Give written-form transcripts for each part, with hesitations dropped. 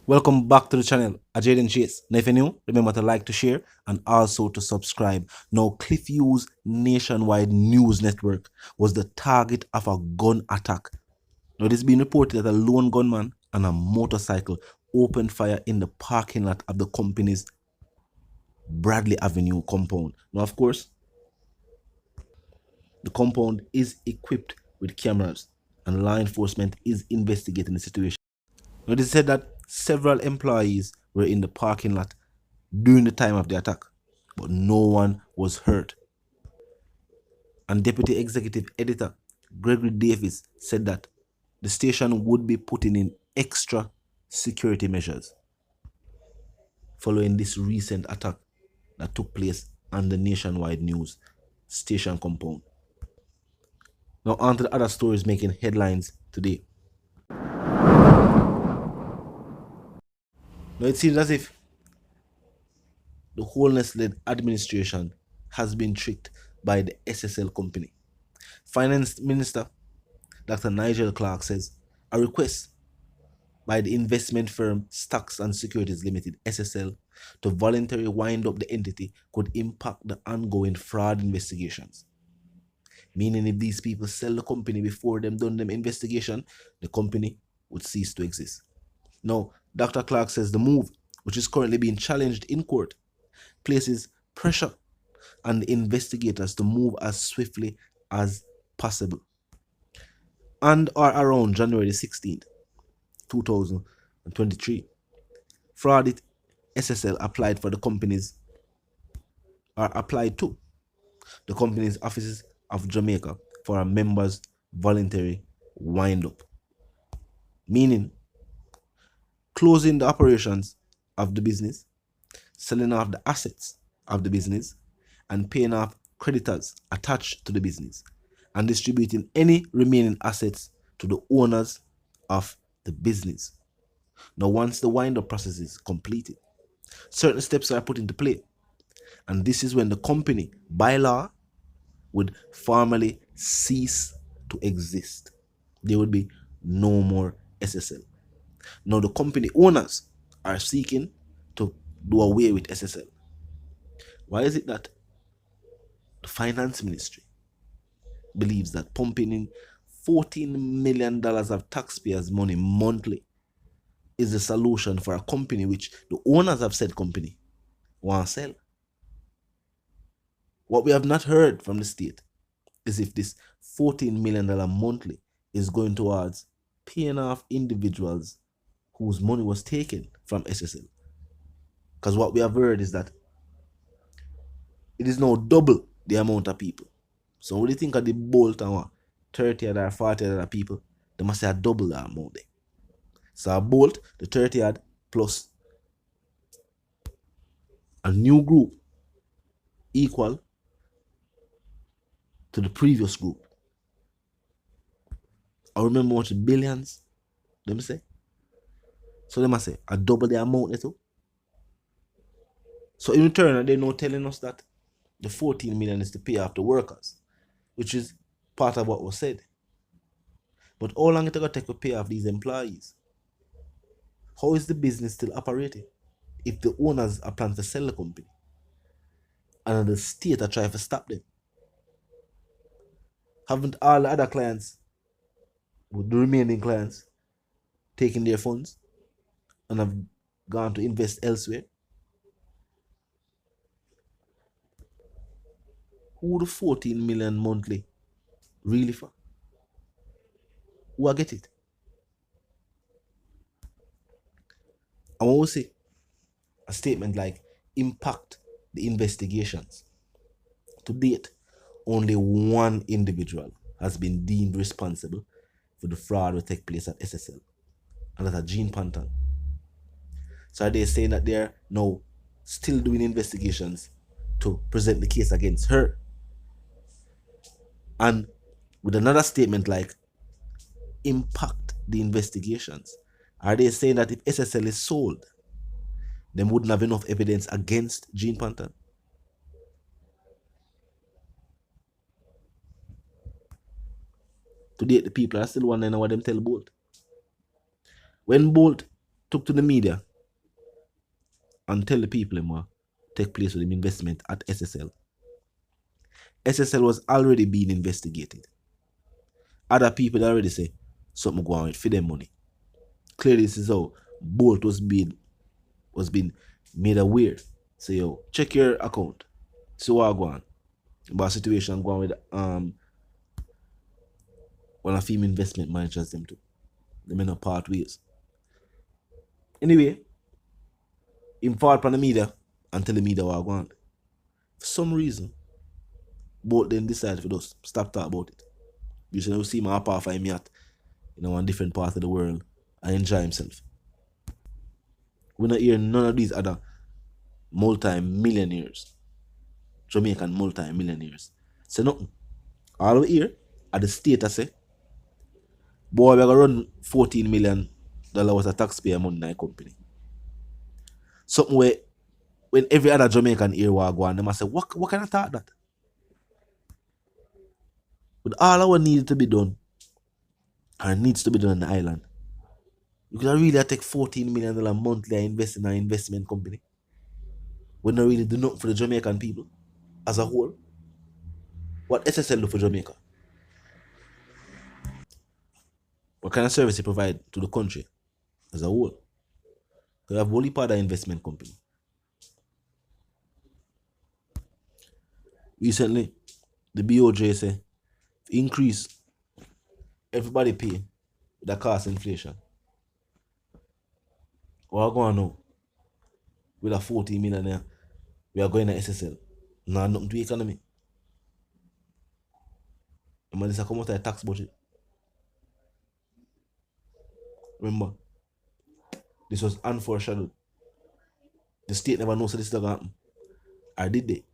Welcome back to the channel, Jaden Chase. Now if you're new, remember to like, to share, and also to subscribe. Now, Cliff Hughes nationwide news network was the target of a gun attack. Now, this has been reported that a lone gunman and a motorcycle opened fire in the parking lot of the company's Bradley Avenue compound. Now, of course, the compound is equipped with cameras and law enforcement is investigating the situation. Now, they said that several employees were in the parking lot during the time of the attack, but no one was hurt. And Deputy Executive Editor Gregory Davis said that the station would be putting in extra security measures following this recent attack that took place on the nationwide news station compound. Now on to the other stories making headlines today. Now it seems as if the Holness-led administration has been tricked by the SSL company. Finance Minister Dr. Nigel Clark says a request by the investment firm Stocks and Securities Limited (SSL) to voluntarily wind up the entity could impact the ongoing fraud investigations. Meaning if these people sell the company before them done them investigation, the company would cease to exist. Now, Dr. Clark says the move, which is currently being challenged in court, places pressure on the investigators to move as swiftly as possible. And or around January 16th, 2023, fraud SSL applied to the company's offices of Jamaica for a members voluntary wind up, meaning closing the operations of the business, selling off the assets of the business, and paying off creditors attached to the business, and distributing any remaining assets to the owners of the business. Now, once the wind-up process is completed, certain steps are put into play, and this is when the company, by law, would formally cease to exist. There would be no more SSL. Now, the company owners are seeking to do away with SSL. Why is it that the finance ministry believes that pumping in $14 million of taxpayers' money monthly is the solution for a company which the owners of said company want to sell? What we have not heard from the state is if this $14 million monthly is going towards paying off individuals whose money was taken from SSL. Because what we have heard is that it is now double the amount of people. So when you think of the bolt and 30 or 40 other people, they must have double that amount there. So a bolt, the 30 odd plus a new group equal to the previous group. I remember what billions them say. So they must say a double the amount there too. So in return, they're now telling us that the 14 million is to pay off the workers, which is part of what was said. But how long it going to take to pay off these employees? How is the business still operating if the owners are planning to sell the company and the state are trying to stop them? Haven't all the other clients, with the remaining clients, taken their funds and have gone to invest elsewhere? Who the 14 million monthly really for? Who I get it? I want to say a statement like impact the investigations. To date, only one individual has been deemed responsible for the fraud that take place at SSL, and that's Jean Panton. So are they saying that they're now still doing investigations to present the case against her? And with another statement like impact the investigations, are they saying that if SSL is sold, they wouldn't have enough evidence against Jean Panton? To date, the people are still wondering what them tell Bolt. When Bolt took to the media and tell the people what take place with him investment at SSL. SSL was already being investigated. Other people already say something going on with for them money. Clearly, this is how Bolt was being made aware. So yo, check your account. See what go on. About situation going with one of female investment managers them too. They may not part ways. Anyway, him fall upon the media and tell the media what go on. For some reason, both them decide for us stop talking about it. You should never see him up off him yacht in one different part of the world and enjoy himself. We not hear none of these other multi-millionaires, Jamaican multi-millionaires. Say nothing. All we hear at the state I say, boy, we're gonna run $14 million worth of taxpayer money in a company. Something where when every other Jamaican hear what go on, they must say, what kind of thought that? But all our needs to be done, or needs to be done in the island, you could really take $14 million monthly and invest in an investment company. We not really do nothing for the Jamaican people as a whole. What SSL do for Jamaica? What kind of service it provide to the country as a whole? We have only part of investment company. Recently, the BOJ say increase everybody pay with the cost inflation. What are going on now? With a 40 million there, we are going to SSL. Now nothing to the economy. The money is come out of the tax budget. Remember, this was unforeshadowed. The state never knows so this is going to happen. Or did they?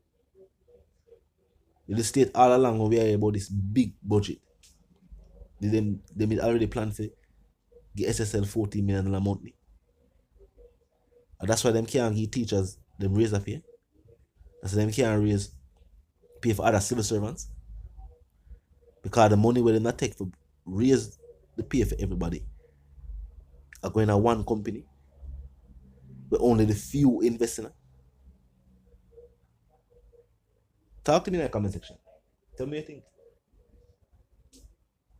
The state all along when we hear about this big budget, they already planned for the SSL $40 million monthly. And that's why them can't give teachers them raise a pay. That's why them can't pay for other civil servants. Because the money will not take for raise the pay for everybody are going to one company where only the few invest in it. Talk to me in the comment section. Tell me what you think.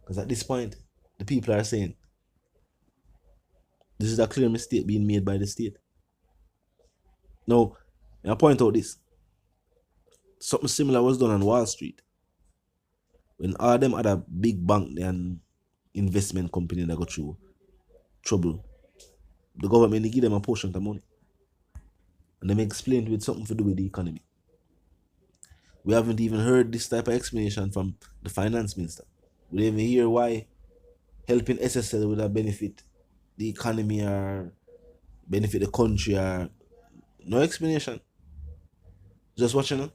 Because at this point, the people are saying this is a clear mistake being made by the state. Now, I point out this. Something similar was done on Wall Street. When all them other big bank and investment company that got through trouble, the government they give them a portion of money. And they explained with something to do with the economy. We haven't even heard this type of explanation from the finance minister. We didn't even hear why helping SSL would have benefit the economy or benefit the country or no explanation. Just watching them.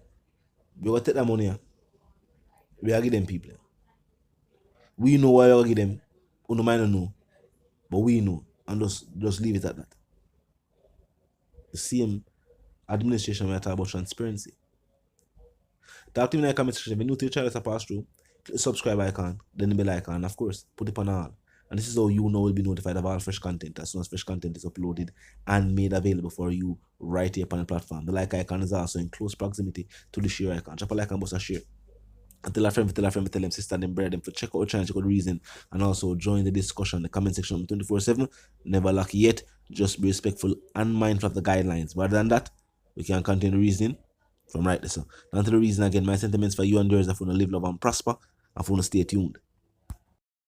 We will take that money. We are give them people. We know why we give them. We might not know. But we know. And just leave it at that. The same administration when I talk about transparency. Talk to me in the comment section. If you're new to the channel, pass through. Click the subscribe icon, then the bell icon, and of course, put it on all. And this is how you know will be notified of all fresh content as soon as fresh content is uploaded and made available for you right here on the platform. The like icon is also in close proximity to the share icon. Drop a like and bust a share. And tell a friend, tell them, sister, them, brother, them, for check out the channel, check out the reason, and also join the discussion, the comment section 24/7. Never lucky yet. Just be respectful and mindful of the guidelines. Rather than that, we can continue reasoning from right there. So, down to the reason again, my sentiments for you and yours, if you want to live, love, and prosper, and if you want to stay tuned.